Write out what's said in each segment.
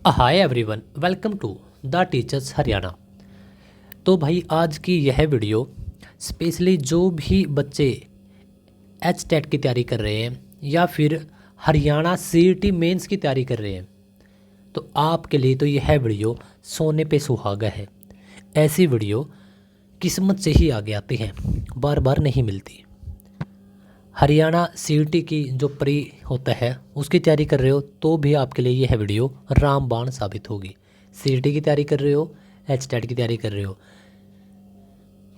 Hi everyone, welcome to the teachers Haryana. तो भाई आज की यह वीडियो स्पेशली जो भी बच्चे एच टेट की तैयारी कर रहे हैं या फिर हरियाणा सीईटी मेंस की तैयारी कर रहे हैं, तो आपके लिए तो यह वीडियो सोने पे सुहागा है। ऐसी वीडियो किस्मत से ही आगे आती हैं, बार बार नहीं मिलती। हरियाणा सीईटी की जो प्री होता है उसकी तैयारी कर रहे हो तो भी आपके लिए यह वीडियो रामबाण साबित होगी। सीईटी की तैयारी कर रहे हो, एच टेट की तैयारी कर रहे हो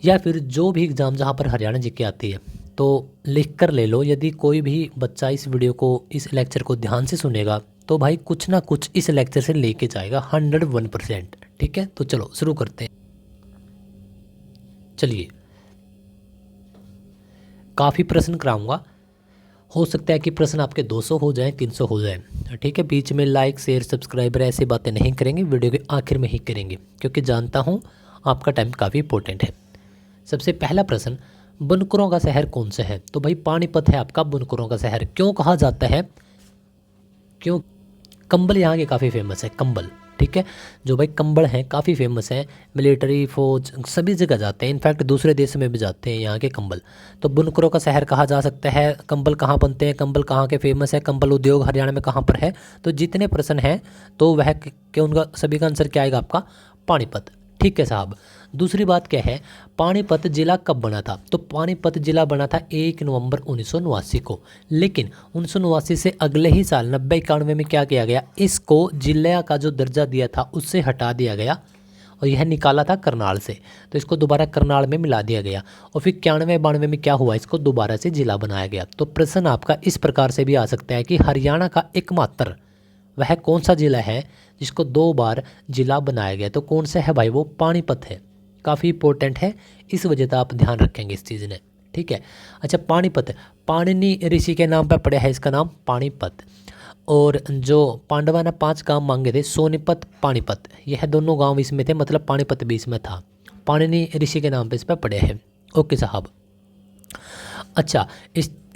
या फिर जो भी एग्ज़ाम जहाँ पर हरियाणा जीके आती है, तो लिख कर ले लो। यदि कोई भी बच्चा इस वीडियो को, इस लेक्चर को ध्यान से सुनेगा तो भाई कुछ ना कुछ इस लेक्चर से लेके जाएगा 101%। ठीक है, तो चलो शुरू करते हैं। चलिए, काफ़ी प्रश्न कराऊंगा। हो सकता है कि प्रश्न आपके 200 हो जाएं, 300 हो जाएं। ठीक है, बीच में लाइक शेयर सब्सक्राइबर ऐसी बातें नहीं करेंगे, वीडियो के आखिर में ही करेंगे क्योंकि जानता हूं आपका टाइम काफ़ी इंपॉर्टेंट है। सबसे पहला प्रश्न, बुनकरों का शहर कौन सा है? तो भाई पानीपत है आपका बुनकरों का शहर। क्यों कहा जाता है? क्यों? कंबल यहाँ के काफ़ी फेमस है, कंबल। ठीक है, जो भाई कंबल हैं काफ़ी फेमस हैं, मिलिट्री फौज सभी जगह जाते हैं, इनफैक्ट दूसरे देश में भी जाते हैं यहाँ के कंबल। तो बुनकरों का शहर कहा जा सकता है। कंबल कहाँ बनते हैं, कंबल कहाँ के फेमस है, कंबल उद्योग हरियाणा में कहाँ पर है? तो जितने प्रश्न हैं तो वह कि उनका सभी का आंसर क्या आएगा आपका? पानीपत। ठीक है साहब। दूसरी बात क्या है, पानीपत जिला कब बना था? तो पानीपत जिला बना था 1 नवंबर 1989 को। लेकिन 1989 से अगले ही साल 90-91 में क्या किया गया, इसको जिला का जो दर्जा दिया था उससे हटा दिया गया और यह निकाला था करनाल से, तो इसको दोबारा करनाल में मिला दिया गया। और फिर 91-92 में क्या हुआ, इसको दोबारा से जिला बनाया गया। तो प्रश्न आपका इस प्रकार से भी आ सकता है कि हरियाणा का एकमात्र वह कौन सा जिला है जिसको 2 बार जिला बनाया गया? तो कौन सा है भाई? वो पानीपत है। काफ़ी इंपॉर्टेंट है, इस वजह से आप ध्यान रखेंगे इस चीज़ ने। ठीक है, अच्छा पानीपत पाणिनि ऋषि के नाम पर पड़ा है, इसका नाम पानीपत। और जो पांडवा ने 5 गांव मांगे थे, सोनीपत पानीपत, यह दोनों गांव इसमें थे, मतलब पानीपत भी इसमें था। पाणिनि ऋषि के नाम पे इस पर पड़े हैं। ओके साहब। अच्छा,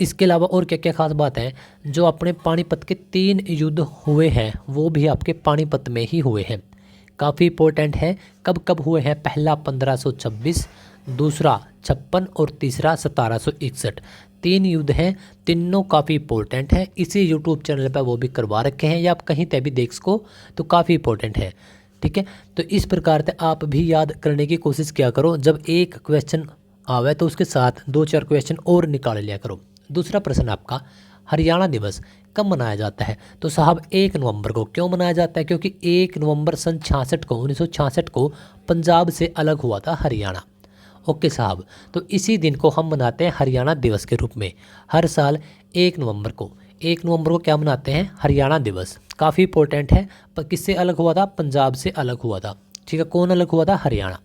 इसके अलावा और क्या क्या खास बात है? जो अपने पानीपत के 3 युद्ध हुए हैं वो भी आपके पानीपत में ही हुए हैं। काफ़ी इंपॉर्टेंट है। कब कब हुए हैं? पहला 1526, दूसरा 56 और तीसरा 1761। 3 युद्ध हैं, तीनों काफ़ी इंपॉर्टेंट हैं। इसी यूट्यूब चैनल पर वो भी करवा रखे हैं या आप कहीं पर भी देख सको, तो काफ़ी इंपॉर्टेंट है। ठीक है, तो इस प्रकार से आप भी याद करने की कोशिश किया करो। जब एक क्वेश्चन आवे तो उसके साथ 2-4 क्वेश्चन और निकाल लिया करो। दूसरा प्रश्न आपका, हरियाणा दिवस कब मनाया जाता है? तो साहब 1 नवंबर को। क्यों मनाया जाता है? क्योंकि 1 नवंबर सन 1966 को पंजाब से अलग हुआ था हरियाणा। ओके साहब, तो इसी दिन को हम मनाते हैं हरियाणा दिवस के रूप में। हर साल 1 नवंबर को, 1 नवंबर को क्या मनाते हैं? हरियाणा दिवस। काफ़ी इंपॉर्टेंट है। पर किससे अलग हुआ था? पंजाब से अलग हुआ था। ठीक है, कौन अलग हुआ था? हरियाणा।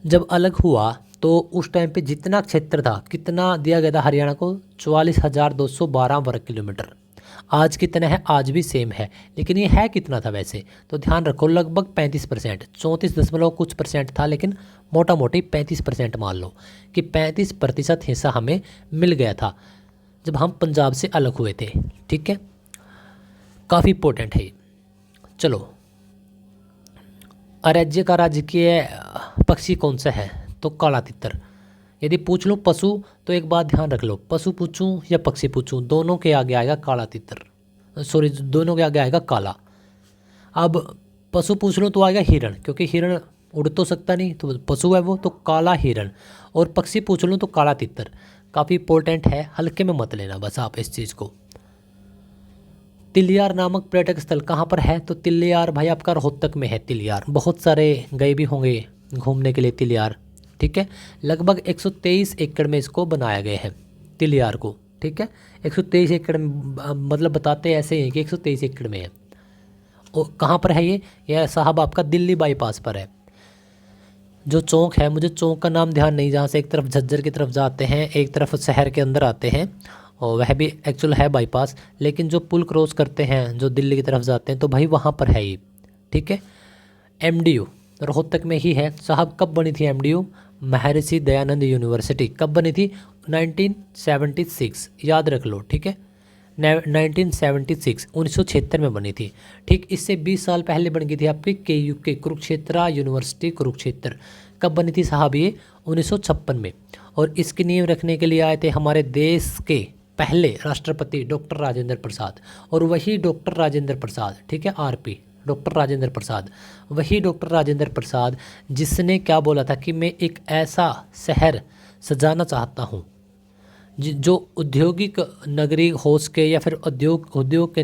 जब अलग हुआ तो उस टाइम पे जितना क्षेत्र था, कितना दिया गया था हरियाणा को? 44,212 वर्ग किलोमीटर। आज कितना है? आज भी सेम है, लेकिन ये है कितना था वैसे? तो ध्यान रखो, लगभग 35%, 34 दशमलव कुछ परसेंट था, लेकिन मोटा मोटी 35% मान लो कि 35% हिस्सा हमें मिल गया था जब हम पंजाब से अलग हुए थे। ठीक है, काफ़ी इंपॉर्टेंट है। चलो, राज्य का राजकीय पक्षी कौन सा है? तो काला तितर। यदि पूछ लूँ पशु, तो एक बात ध्यान रख लो, पशु पूछूं या पक्षी पूछूं, दोनों के आगे आएगा काला तितर। सॉरी, दोनों के आगे आएगा काला। अब पशु पूछ लूँ तो आएगा हिरण, क्योंकि हिरण उड़ तो सकता नहीं, तो पशु है वो, तो काला हिरण। और पक्षी पूछ लूँ तो काला तितर। काफ़ी इंपॉर्टेंट है, हल्के में मत लेना बस आप इस चीज़ को। तिलियार नामक पर्यटक स्थल कहाँ पर है? तो तिलियार भाई आपका रोहतक में है। तिलियार बहुत सारे गए भी होंगे घूमने के लिए तिलियार। ठीक है, लगभग 123 एकड़ में इसको बनाया गया है तिलियार को। ठीक है, 123 एकड़ में, मतलब बताते ऐसे हैं कि 123 एकड़ में है। और कहाँ पर है ये? यह साहब आपका दिल्ली बाईपास पर है। जो चौक है, मुझे चौक का नाम ध्यान नहीं, जहाँ से एक तरफ झज्जर की तरफ जाते हैं, एक तरफ शहर के अंदर आते हैं, और वह भी एक्चुअल है बाईपास, लेकिन जो पुल क्रॉस करते हैं जो दिल्ली की तरफ जाते हैं, तो भाई वहाँ पर है ये। ठीक है, एमडीयू रोहतक में ही है साहब। कब बनी थी एमडीयू? महर्षि दयानंद यूनिवर्सिटी। कब बनी थी? 1976, याद रख लो। ठीक है, 1976 1976 में बनी थी। ठीक, इससे 20 साल पहले बन गई थी आपकी KU के कुरुक्षेत्र यूनिवर्सिटी कुरुक्षेत्र। कब बनी थी साहब ये? 1956 में। और इसकी नींव रखने के लिए आए थे हमारे देश के पहले राष्ट्रपति डॉक्टर राजेंद्र प्रसाद। और वही डॉक्टर राजेंद्र प्रसाद, ठीक है, RP डॉक्टर राजेंद्र प्रसाद, वही डॉक्टर राजेंद्र प्रसाद जिसने क्या बोला था कि मैं एक ऐसा शहर सजाना चाहता हूँ जो औद्योगिक नगरी हो सके या फिर उद्योग के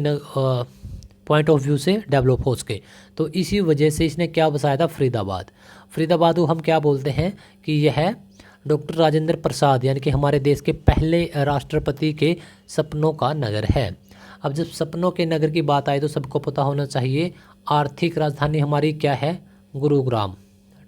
पॉइंट ऑफ व्यू से डेवलप हो सके। तो इसी वजह से इसने क्या बसाया था? फरीदाबाद। फरीदाबाद को हम क्या बोलते हैं कि यह डॉक्टर राजेंद्र प्रसाद यानी कि हमारे देश के पहले राष्ट्रपति के सपनों का नगर है। अब जब सपनों के नगर की बात आए तो सबको पता होना चाहिए आर्थिक राजधानी हमारी क्या है? गुरुग्राम।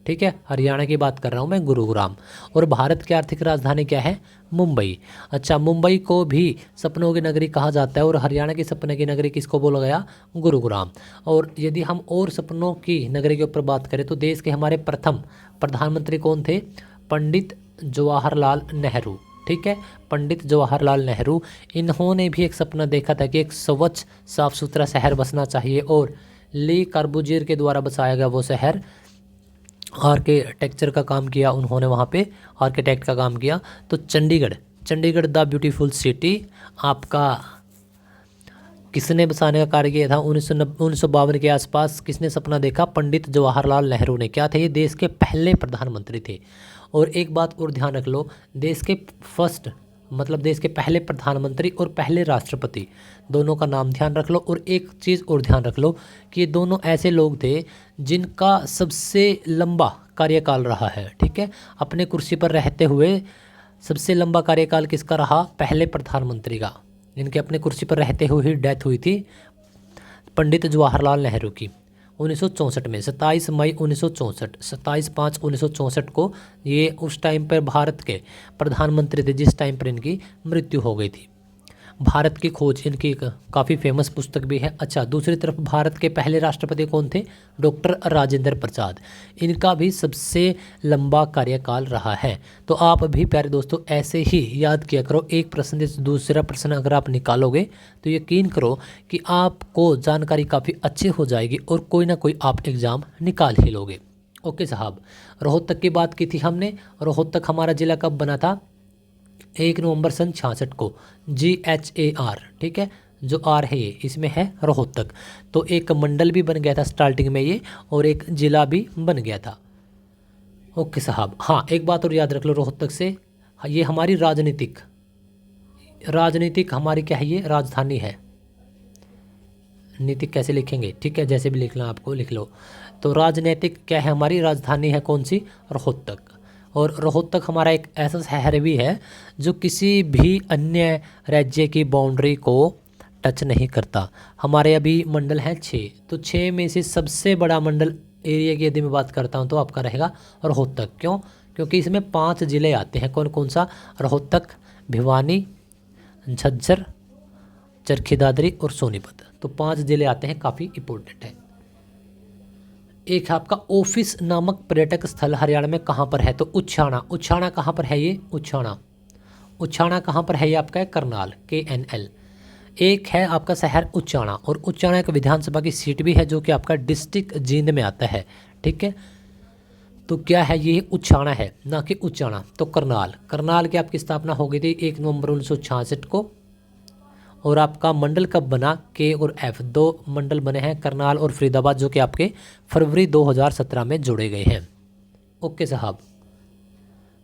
ठीक है, हरियाणा की बात कर रहा हूँ मैं, गुरुग्राम। और भारत की आर्थिक राजधानी क्या है? मुंबई। अच्छा, मुंबई को भी सपनों की नगरी कहा जाता है और हरियाणा की सपने की नगरी किसको बोला गया? गुरुग्राम। और यदि हम और सपनों की नगरी के ऊपर बात करें तो देश के हमारे प्रथम प्रधानमंत्री कौन थे? पंडित जवाहरलाल नेहरू। ठीक है, पंडित जवाहरलाल नेहरू। इन्होंने भी एक सपना देखा था कि एक स्वच्छ साफ सुथरा शहर बसना चाहिए और ली कार्बूजियर के द्वारा बसाया गया वो शहर। आर्किटेक्चर का काम किया उन्होंने, वहाँ पे आर्किटेक्ट का काम किया। तो चंडीगढ़ द ब्यूटीफुल सिटी आपका किसने बसाने का कार्य किया था? 1952 के आसपास किसने सपना देखा? पंडित जवाहरलाल नेहरू ने। क्या थे ये? देश के पहले प्रधानमंत्री थे। और एक बात और ध्यान रख लो, देश के फर्स्ट मतलब देश के पहले प्रधानमंत्री और पहले राष्ट्रपति दोनों का नाम ध्यान रख लो। और एक चीज़ और ध्यान रख लो कि ये दोनों ऐसे लोग थे जिनका सबसे लंबा कार्यकाल रहा है। ठीक है, अपने कुर्सी पर रहते हुए सबसे लंबा कार्यकाल किसका रहा? पहले प्रधानमंत्री का, जिनके अपने कुर्सी पर रहते हुए ही डेथ हुई थी, पंडित जवाहरलाल नेहरू की 1964 में। 27 मई 1964, 27/5/1964 को ये उस टाइम पर भारत के प्रधानमंत्री थे जिस टाइम पर इनकी मृत्यु हो गई थी। भारत की खोज इनकी काफ़ी फेमस पुस्तक भी है। अच्छा, दूसरी तरफ भारत के पहले राष्ट्रपति कौन थे? डॉक्टर राजेंद्र प्रसाद। इनका भी सबसे लंबा कार्यकाल रहा है। तो आप भी प्यारे दोस्तों ऐसे ही याद किया करो, एक प्रश्न से दूसरा प्रश्न अगर आप निकालोगे तो यकीन करो कि आपको जानकारी काफ़ी अच्छी हो जाएगी और कोई ना कोई आप एग्ज़ाम निकाल ही लोगे। ओके साहब, रोहतक की बात की थी हमने। रोहतक हमारा ज़िला कब बना था? 1 नवंबर सन 66 को। GHAR, ठीक है, जो आर है ये इसमें है रोहतक। तो एक मंडल भी बन गया था स्टार्टिंग में ये, और एक ज़िला भी बन गया था। ओके साहब, हाँ एक बात और याद रख लो रोहतक से, ये हमारी राजनीतिक हमारी क्या है? ये राजधानी है। नीतिक कैसे लिखेंगे? ठीक है, जैसे भी लिखना आपको लिख लो। तो राजनीतिक क्या है? हमारी राजधानी है कौन सी? रोहतक। और रोहतक हमारा एक ऐसा शहर भी है जो किसी भी अन्य राज्य की बाउंड्री को टच नहीं करता। हमारे अभी मंडल हैं 6, तो 6 में से सबसे बड़ा मंडल एरिया की यदि मैं बात करता हूं तो आपका रहेगा रोहतक। क्यों? क्योंकि इसमें 5 ज़िले आते हैं। कौन कौन सा? रोहतक, भिवानी, झज्जर, चरखी दादरी और सोनीपत। तो 5 ज़िले आते हैं, काफ़ी इंपॉर्टेंट है। एक है आपका ऑफिस नामक पर्यटक स्थल हरियाणा में कहाँ पर है? तो उछाणा कहाँ पर है ये? उछाणा कहाँ पर है ये? आपका है करनाल, KNL। एक है आपका शहर उछाणा, और उछाणा एक विधानसभा की सीट भी है जो कि आपका डिस्ट्रिक्ट जींद में आता है। ठीक है, तो क्या है ये? उछाणा है, ना कि उछाणा। तो करनाल की आपकी स्थापना हो गई थी 1 नवंबर 1966 को। और आपका मंडल कब बना? K और F 2 मंडल बने हैं, करनाल और फरीदाबाद, जो कि आपके फरवरी 2017 में जोड़े गए हैं। ओके साहब,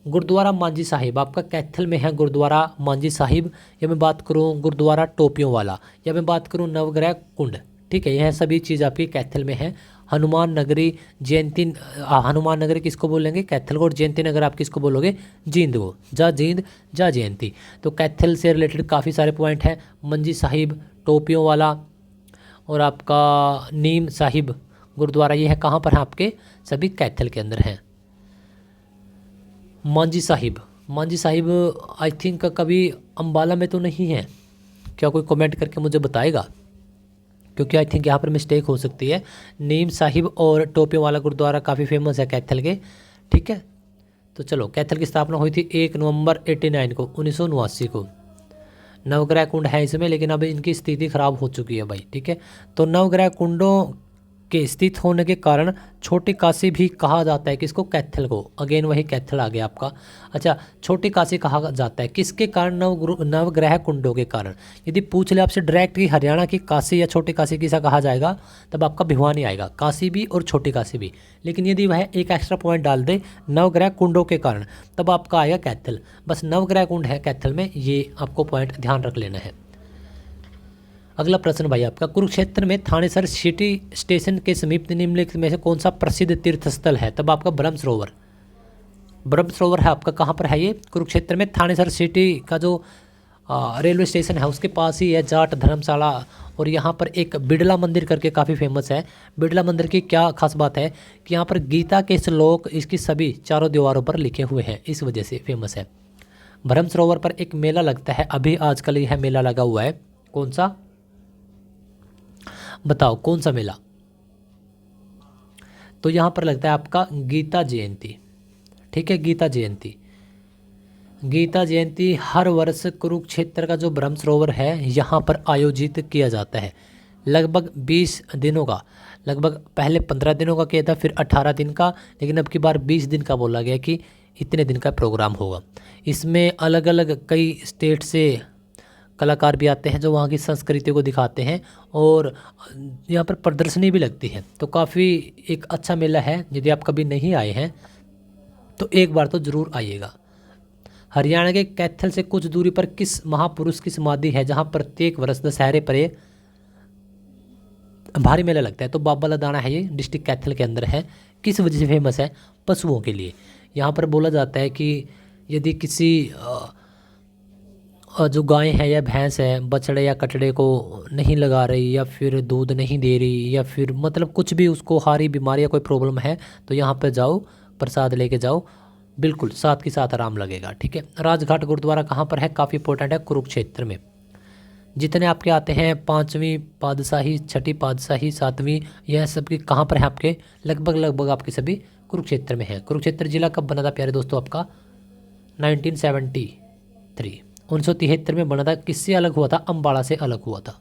गुरुद्वारा मांझी साहिब आपका कैथल में है। गुरुद्वारा मांझी साहिब, या मैं बात करूं गुरुद्वारा टोपियों वाला, या मैं बात करूं नवग्रह कुंड, ठीक है, यह सभी चीज़ आपकी कैथल में है। हनुमान नगरी जयंती, हनुमान नगरी किसको बोलेंगे? कैथल को। और जयंती नगर आप किसको बोलोगे? जींद को। जा जींद जा जयंती। तो कैथल से रिलेटेड काफ़ी सारे पॉइंट हैं। मंजी साहिब, टोपियों वाला, और आपका नीम साहिब गुरुद्वारा, ये है कहाँ पर है? आपके सभी कैथल के अंदर हैं। मांझी साहिब आई थिंक कभी अम्बाला में तो नहीं है, क्या कोई कमेंट करके मुझे बताएगा? क्योंकि आई थिंक यहाँ पर मिस्टेक हो सकती है। नीम साहिब और टोपियों वाला गुरुद्वारा काफ़ी फेमस है कैथल के। ठीक है, तो चलो, कैथल की स्थापना हुई थी 1 नवंबर 1989 को। नवग्रह कुंड है इसमें, लेकिन अब इनकी स्थिति खराब हो चुकी है भाई, ठीक है। तो नवग्रह कुंडों के स्थित होने के कारण छोटी काशी भी कहा जाता है किसको, कैथल को। अगेन वही कैथल आ गया आपका। अच्छा, छोटी काशी कहा जाता है किसके कारण, नवग्रह कुंडों के कारण। यदि पूछ ले आपसे डायरेक्ट कि हरियाणा की काशी या छोटी काशी किसा कहा जाएगा, तब आपका भिवानी आएगा, काशी भी और छोटी काशी भी। लेकिन यदि वह एक एक्स्ट्रा पॉइंट डाल दे नवग्रह कुंडों के कारण, तब आपका आएगा कैथल। बस नवग्रह कुंड है कैथल में, ये आपको पॉइंट ध्यान रख लेना है। अगला प्रश्न भाई आपका, कुरुक्षेत्र में थानेसर सिटी स्टेशन के समीप निम्नलिखित में से कौन सा प्रसिद्ध तीर्थ स्थल है, तब आपका ब्रह्म सरोवर। ब्रह्म सरोवर है आपका, कहाँ पर है ये, कुरुक्षेत्र में। थानेसर सिटी का जो रेलवे स्टेशन है उसके पास ही है जाट धर्मशाला। और यहाँ पर एक बिड़ला मंदिर करके काफ़ी फेमस है। बिड़ला मंदिर की क्या खास बात है कि यहाँ पर गीता के श्लोक इसकी सभी चारों दीवारों पर लिखे हुए हैं, इस वजह से फेमस है। ब्रह्म सरोवर पर एक मेला लगता है, अभी आजकल यह मेला लगा हुआ है, कौन सा बताओ, कौन सा मेला। तो यहाँ पर लगता है आपका गीता जयंती, ठीक है, गीता जयंती। गीता जयंती हर वर्ष कुरुक्षेत्र का जो ब्रह्म सरोवर है यहाँ पर आयोजित किया जाता है। लगभग 20 दिनों का, लगभग पहले 15 दिनों का किया था, फिर 18 दिन का, लेकिन अब की बार 20 दिन का बोला गया कि इतने दिन का प्रोग्राम होगा। इसमें अलग अलग कई स्टेट से कलाकार भी आते हैं जो वहाँ की संस्कृति को दिखाते हैं, और यहाँ पर प्रदर्शनी भी लगती है। तो काफ़ी एक अच्छा मेला है। यदि आप कभी नहीं आए हैं तो एक बार तो ज़रूर आइएगा। हरियाणा के कैथल से कुछ दूरी पर किस महापुरुष की समाधि है जहाँ प्रत्येक वर्ष दशहरे पर ये भारी मेला लगता है, तो बाबा लदाना है, ये डिस्ट्रिक्ट कैथल के अंदर है। किस वजह से फेमस है, पशुओं के लिए। यहाँ पर बोला जाता है कि यदि किसी जो गाय है या भैंस है बछड़े या कटड़े को नहीं लगा रही, या फिर दूध नहीं दे रही, या फिर मतलब कुछ भी उसको हारी बीमारी या कोई प्रॉब्लम है, तो यहाँ पर जाओ, प्रसाद लेके जाओ, बिल्कुल साथ के साथ आराम लगेगा, ठीक है। राजघाट गुरुद्वारा कहाँ पर है, काफ़ी इंपॉर्टेंट है, कुरुक्षेत्र में। जितने आपके आते हैं 5वीं पातशाही, 6ठी पातशाही, 7वीं, यह सब की कहाँ पर है आपके, लगभग आपके सभी कुरुक्षेत्र में है। कुरुक्षेत्र जिला कब बना था प्यारे दोस्तों आपका, 1973, 1973 में बना था। किससे अलग हुआ था, अम्बाड़ा से अलग हुआ था।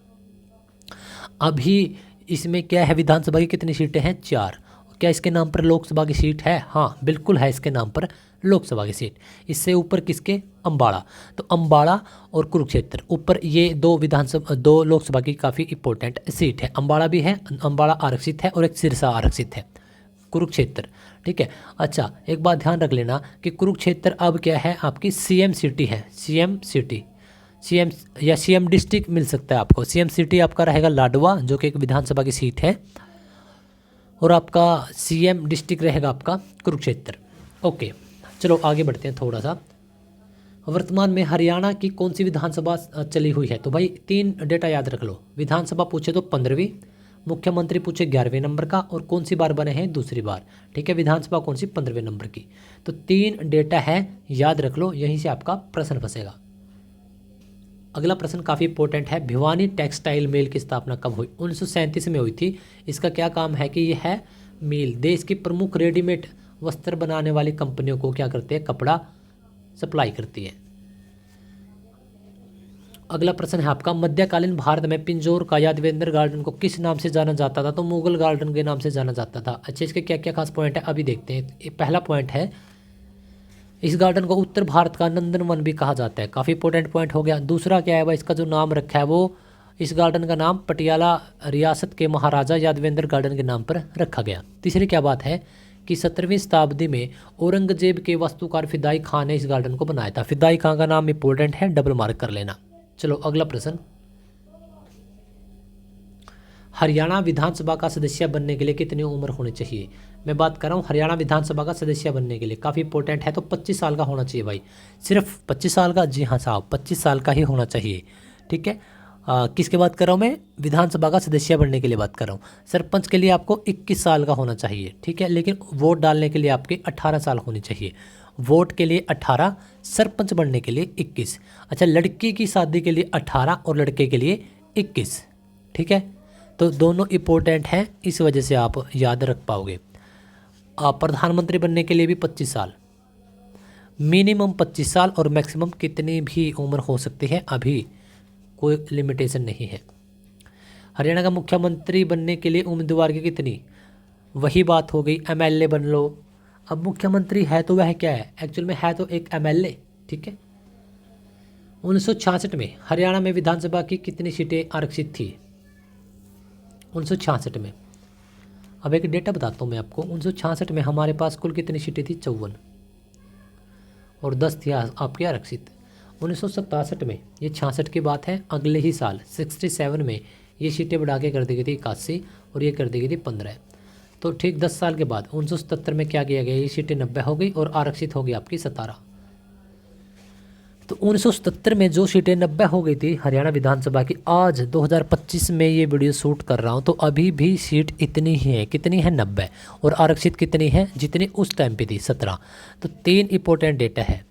अभी इसमें क्या है, विधानसभा की कितनी सीटें हैं, 4। क्या इसके नाम पर लोकसभा की सीट है, हाँ बिल्कुल है, इसके नाम पर लोकसभा की सीट। इससे ऊपर किसके, अम्बाड़ा। तो अम्बाड़ा और कुरुक्षेत्र ऊपर, ये दो लोकसभा की काफ़ी इंपॉर्टेंट सीट है। अम्बाड़ा भी है, अम्बाड़ा आरक्षित है, और एक सिरसा आरक्षित है, कुरुक्षेत्र, ठीक है। अच्छा, एक बात ध्यान रख लेना कि कुरुक्षेत्र अब क्या है, आपकी सीएम सिटी है, सीएम सिटी, सीएम या सीएम डिस्ट्रिक्ट मिल सकता है आपको। सीएम सिटी आपका रहेगा लाडवा, जो कि एक विधानसभा की सीट है, और आपका सीएम डिस्ट्रिक्ट रहेगा आपका कुरुक्षेत्र। ओके, चलो आगे बढ़ते हैं थोड़ा सा। वर्तमान में हरियाणा की कौन सी विधानसभा चली हुई है, तो भाई 3 डेटा याद रख लो। विधानसभा पूछे तो 15वीं, मुख्यमंत्री पूछे 11वें नंबर का, और कौन सी बार बने हैं, दूसरी बार, ठीक है। विधानसभा कौन सी, 15वें नंबर की। तो 3 डेटा है, याद रख लो, यहीं से आपका प्रश्न फंसेगा। अगला प्रश्न काफ़ी इंपॉर्टेंट है, भिवानी टेक्सटाइल मिल की स्थापना कब हुई, 1937 में हुई थी। इसका क्या काम है कि यह है मिल देश की प्रमुख रेडीमेड वस्त्र बनाने वाली कंपनियों को क्या करते हैं, कपड़ा सप्लाई करती है। अगला प्रश्न है आपका, मध्यकालीन भारत में पिंजौर का यादवेंद्र गार्डन को किस नाम से जाना जाता था, तो मुगल गार्डन के नाम से जाना जाता था। अच्छा, इसके क्या क्या खास पॉइंट है अभी देखते हैं। पहला पॉइंट है, इस गार्डन को उत्तर भारत का नंदनवन भी कहा जाता है, काफ़ी इंपॉर्टेंट पॉइंट हो गया। दूसरा क्या है भाई, इसका जो नाम रखा है वो, इस गार्डन का नाम पटियाला रियासत के महाराजा यादवेंद्र गार्डन के नाम पर रखा गया। तीसरी क्या बात है कि 17वीं शताब्दी में औरंगजेब के वास्तुकार फिदाई खान ने इस गार्डन को बनाया था। फिदाई खान का नाम इंपॉर्टेंट है, डबल मार्क कर लेना। चलो अगला प्रश्न, हरियाणा विधानसभा का सदस्य बनने के लिए कितनी उम्र होनी चाहिए। मैं बात कर रहा हूँ हरियाणा विधानसभा का सदस्य बनने के लिए, काफ़ी इंपॉर्टेंट है। तो 25 साल का होना चाहिए भाई, सिर्फ 25 साल का, जी हाँ साहब 25 साल का ही होना चाहिए, ठीक है। किसके बात कर रहा हूँ मैं, विधानसभा का सदस्य बनने के लिए बात कर रहा हूँ। सरपंच के लिए आपको 21 साल का होना चाहिए, ठीक है, लेकिन वोट डालने के लिए आपके 18 साल होनी चाहिए। वोट के लिए 18, सरपंच बनने के लिए 21। अच्छा, लड़की की शादी के लिए 18 और लड़के के लिए 21, ठीक है। तो दोनों इम्पोर्टेंट हैं, इस वजह से आप याद रख पाओगे। प्रधानमंत्री बनने के लिए भी 25 साल, मिनिमम 25 साल, और मैक्सिमम कितनी भी उम्र हो सकती है। अभी कोई लिमिटेशन नहीं है। हरियाणा का मुख्यमंत्री बनने के लिए उम्मीदवार की कितनी, वही बात हो गई, एमएलए बन लो। अब मुख्यमंत्री है तो वह क्या है, एक्चुअल में है तो एक एमएलए, ठीक है। 1966 में हरियाणा में विधानसभा की कितनी सीटें आरक्षित थी, 1966 में। अब एक डेटा बताता हूँ मैं आपको, 1966 में हमारे पास कुल कितनी सीटें थी, 54, और 10 थी आपके आरक्षित। 1967 में, ये 66 की बात है, अगले ही साल 67 में ये सीटें बढ़ा के कर दी गई थी 81 और ये कर दी गई थी 15। तो ठीक 10 साल के बाद 1977 में क्या किया गया, ये सीटें 90 हो गई और आरक्षित हो गई आपकी 17। तो 1977 में जो सीटें 90 हो गई थी हरियाणा विधानसभा की, आज 2025 में ये वीडियो शूट कर रहा हूँ तो अभी भी सीट इतनी ही है, कितनी है 90, और आरक्षित कितनी है, जितनी उस टाइम पे थी 17। तो 3 इंपॉर्टेंट डेटा है।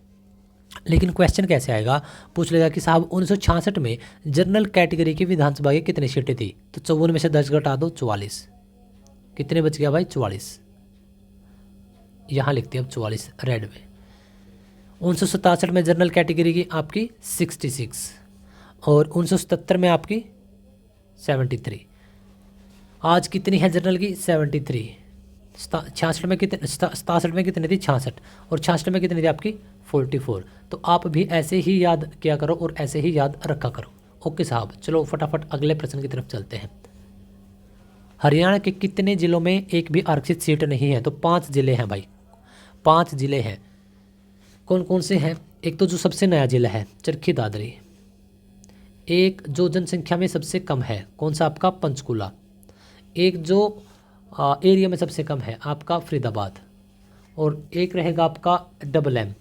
लेकिन क्वेश्चन कैसे आएगा, पूछ लेगा कि साहब 1966 में जनरल कैटेगरी की विधानसभा की कितनी सीटें थी, तो 54 में से 10 घटा दो, 44। कितने बच गया भाई, 44। यहाँ लिखते हैं अब 44 रेड में। 1967 में जनरल कैटेगरी की आपकी 66 और 1977 में आपकी 73। आज कितनी है जनरल की, 73। 66 में कितने, 67 में कितनी थी, 66, और 66 में कितनी थी आपकी, 44। तो आप भी ऐसे ही याद किया करो और ऐसे ही याद रखा करो। ओके साहब, चलो फटाफट अगले प्रश्न की तरफ चलते हैं। हरियाणा के कितने जिलों में एक भी आरक्षित सीट नहीं है, तो 5 जिले हैं भाई, 5 जिले हैं। कौन कौन से हैं, एक तो जो सबसे नया जिला है चरखी दादरी, एक जो जनसंख्या में सबसे कम है, कौन सा आपका, पंचकुला, एक जो एरिया में सबसे कम है आपका फरीदाबाद, और एक रहेगा आपका डबल एम,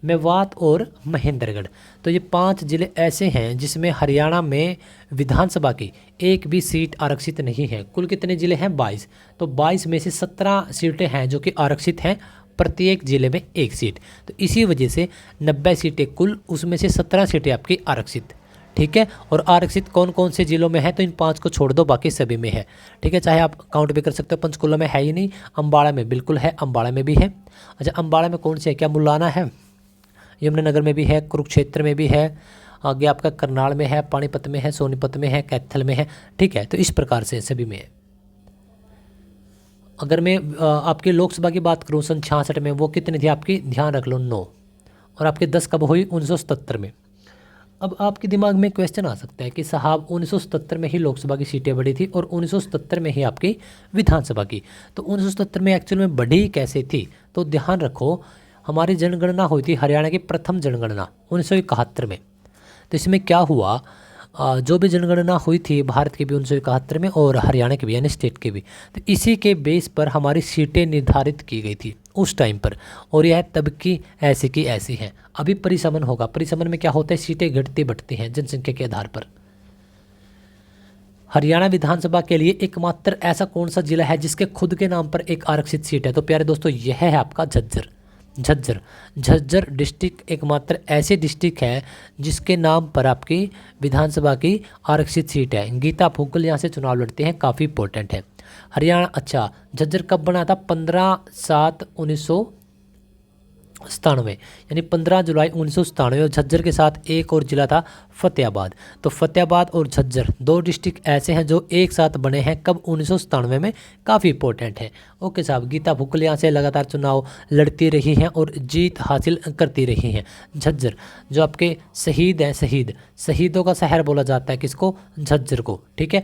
मेवात और महेंद्रगढ़। तो ये 5 जिले ऐसे हैं जिसमें हरियाणा में विधानसभा की एक भी सीट आरक्षित नहीं है। कुल कितने जिले हैं, 22। तो 22 में से 17 सीटें हैं जो कि आरक्षित हैं, प्रत्येक जिले में एक सीट। तो इसी वजह से 90 सीटें कुल, उसमें से 17 सीटें आपकी आरक्षित, ठीक है। और आरक्षित कौन कौन से जिलों में है, तो इन 5 को छोड़ दो, बाकी सभी में है, ठीक है। चाहे आप काउंट भी कर सकते हो, पंचकुला में है ही नहीं, अम्बाड़ा में बिल्कुल है, अम्बाड़ा में भी है। अच्छा, अम्बाड़ा में कौन से है, क्या मुलाना है, यमुनानगर में भी है, कुरुक्षेत्र में भी है, आगे आपका करनाल में है, पानीपत में है, सोनीपत में है, कैथल में है, ठीक है। तो इस प्रकार से सभी में है। अगर मैं आपकी लोकसभा की बात करूँ 1966 में, वो कितनी थी आपकी, ध्यान रख लो 9, और आपके 10 कब हुई, 1977 में। अब आपके दिमाग में क्वेश्चन आ सकता है कि साहब 1977 में ही लोकसभा की सीटें बढ़ी थी और 1977 में ही आपकी विधानसभा की, तो 1977 में एक्चुअल में बढ़ी कैसे थी, तो ध्यान रखो, हमारी जनगणना हुई थी हरियाणा की प्रथम जनगणना 1971 में। तो इसमें क्या हुआ, जो भी जनगणना हुई थी भारत की भी 1971 में और हरियाणा की भी, यानी स्टेट की भी, तो इसी के बेस पर हमारी सीटें निर्धारित की गई थी उस टाइम पर, और यह तब की ऐसी हैं। अभी परिसमन होगा, परिसमन में क्या होता है, सीटें घटती बढ़ती हैं जनसंख्या के आधार पर। हरियाणा विधानसभा के लिए एकमात्र ऐसा कौन सा जिला है जिसके खुद के नाम पर एक आरक्षित सीट है, तो प्यारे दोस्तों यह है आपका झज्जर। झज्जर डिस्ट्रिक्ट एकमात्र ऐसे डिस्ट्रिक्ट है जिसके नाम पर आपकी विधानसभा की आरक्षित सीट है। गीता फुग्गल यहाँ से चुनाव लड़ते हैं, काफ़ी इंपॉर्टेंट है। हरियाणा, अच्छा झज्जर कब बना था, 15/7/1997, यानी 15 जुलाई 1997। और झज्जर के साथ एक और जिला था फतेहाबाद। तो फतेहाबाद और झज्जर 2 डिस्ट्रिक्ट ऐसे हैं जो एक साथ बने हैं कब, 1997 में, काफ़ी इंपॉर्टेंट है। ओके साहब, गीता फुग्गल यहाँ से लगातार चुनाव लड़ती रही हैं और जीत हासिल करती रही हैं। झज्जर जो आपके शहीद हैं, शहीदों का शहर बोला जाता है किसको, झज्जर को, ठीक है।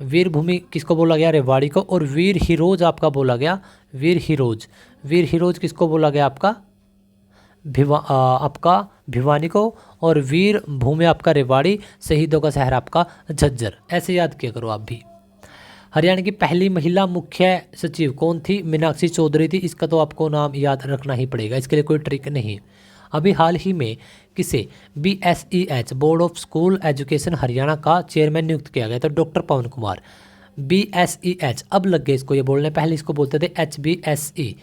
वीरभूमि किसको बोला गया, रेवाड़ी को। और वीर हीरोज आपका बोला गया, वीर हीरोज किसको बोला गया आपका, भिवानी को। और वीर भूमि आपका रेवाड़ी, शहीदों का शहर आपका झज्जर। ऐसे याद किया करो आप भी। हरियाणा की पहली महिला मुख्य सचिव कौन थी, मीनाक्षी चौधरी थी। इसका तो आपको नाम याद रखना ही पड़ेगा, इसके लिए कोई ट्रिक नहीं। अभी हाल ही में किसे BSEH board of school education Haryana का चेयरमैन नियुक्त किया गया, तो डॉक्टर पवन कुमार। BSEH अब लग गए इसको ये बोलने, पहले इसको बोलते थे HBSE।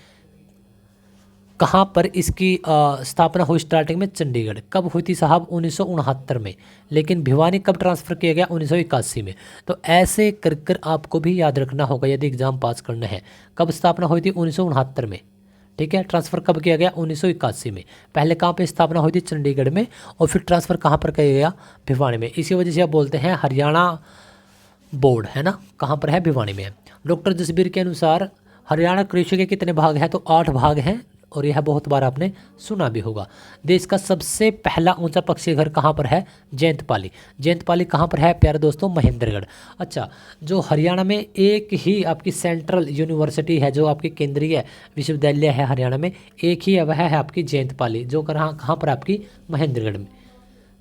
कहाँ पर इसकी स्थापना हुई, स्टार्टिंग में चंडीगढ़। कब हुई थी साहब, 1969 में। लेकिन भिवानी कब ट्रांसफ़र किया गया, 1981 में। तो ऐसे कर आपको भी याद रखना होगा यदि एग्ज़ाम पास करना है। कब स्थापना हुई थी, 1969 में, ठीक है। ट्रांसफ़र कब किया गया? 1981 में। पहले कहाँ पे स्थापना हुई थी? चंडीगढ़ में। और फिर ट्रांसफ़र कहाँ पर किया गया? भिवानी में। इसी वजह से आप बोलते हैं हरियाणा बोर्ड, है ना, कहाँ पर है? भिवानी में है। डॉक्टर जसबीर के अनुसार हरियाणा कृषि के कितने भाग हैं? तो 8 भाग हैं, और यह बहुत बार आपने सुना भी होगा। देश का सबसे पहला ऊंचा पक्षी घर कहाँ पर है? जयंतपाली। जयंतपाली कहाँ पर है प्यारे दोस्तों? महेंद्रगढ़। अच्छा, जो हरियाणा में एक ही आपकी सेंट्रल यूनिवर्सिटी है, जो आपकी केंद्रीय विश्वविद्यालय है हरियाणा में, एक ही वह है आपकी जयंतपाली, जो कहाँ पर आपकी? महेंद्रगढ़ में।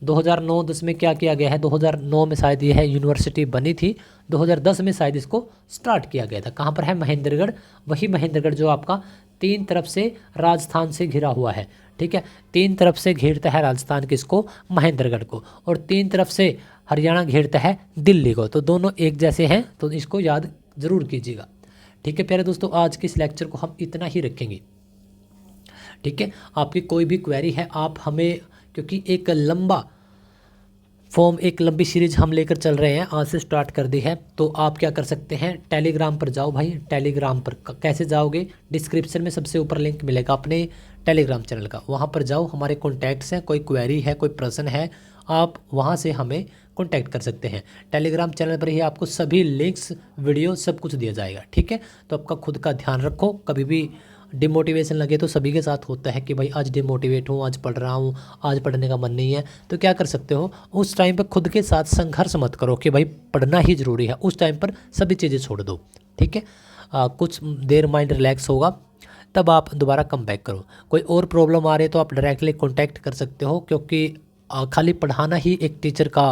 2009-10 में क्या किया गया है? 2009 में शायद यह यूनिवर्सिटी बनी थी, 2010 में शायद इसको स्टार्ट किया गया था। कहाँ पर है? महेंद्रगढ़। वही महेंद्रगढ़ जो आपका 3 तरफ से राजस्थान से घिरा हुआ है, ठीक है। 3 तरफ से घेरता है राजस्थान किसको? महेंद्रगढ़ को। और 3 तरफ से हरियाणा घेरता है दिल्ली को। तो दोनों एक जैसे हैं, तो इसको याद ज़रूर कीजिएगा, ठीक है। प्यारे दोस्तों, आज के इस लेक्चर को हम इतना ही रखेंगे, ठीक है। आपकी कोई भी क्वेरी है आप हमें, क्योंकि एक लंबा फॉर्म, एक लंबी सीरीज हम लेकर चल रहे हैं, आज से स्टार्ट कर दी है, तो आप क्या कर सकते हैं? टेलीग्राम पर जाओ भाई। टेलीग्राम पर कैसे जाओगे? डिस्क्रिप्शन में सबसे ऊपर लिंक मिलेगा अपने टेलीग्राम चैनल का, वहाँ पर जाओ। हमारे कॉन्टैक्ट्स हैं, कोई क्वेरी है, कोई प्रश्न है, आप वहाँ से हमें कॉन्टैक्ट कर सकते हैं। टेलीग्राम चैनल पर ही आपको सभी लिंक्स, वीडियो सब कुछ दिया जाएगा, ठीक है। तो आपका खुद का ध्यान रखो। कभी भी डिमोटिवेशन लगे, तो सभी के साथ होता है कि भाई आज डिमोटिवेट हूँ, आज पढ़ रहा हूँ, आज पढ़ने का मन नहीं है, तो क्या कर सकते हो? उस टाइम पर खुद के साथ संघर्ष मत करो कि भाई पढ़ना ही ज़रूरी है। उस टाइम पर सभी चीज़ें छोड़ दो, ठीक है। कुछ देर माइंड रिलैक्स होगा, तब आप दोबारा कम बैक करो। कोई और प्रॉब्लम आ रही है तो आप डायरेक्टली कॉन्टैक्ट कर सकते हो, क्योंकि खाली पढ़ाना ही एक टीचर का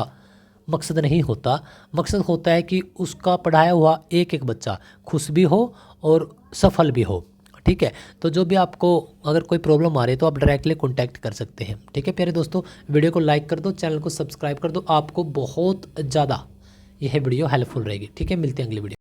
मकसद नहीं होता। मकसद होता है कि उसका पढ़ाया हुआ एक एक बच्चा खुश भी हो और सफल भी हो, ठीक है। तो जो भी आपको अगर कोई प्रॉब्लम आ रही है तो आप डायरेक्टली कॉन्टैक्ट कर सकते हैं, ठीक है। प्यारे दोस्तों, वीडियो को लाइक कर दो, चैनल को सब्सक्राइब कर दो, आपको बहुत ज़्यादा यह वीडियो हेल्पफुल रहेगी, ठीक है। मिलते हैं अगली वीडियो।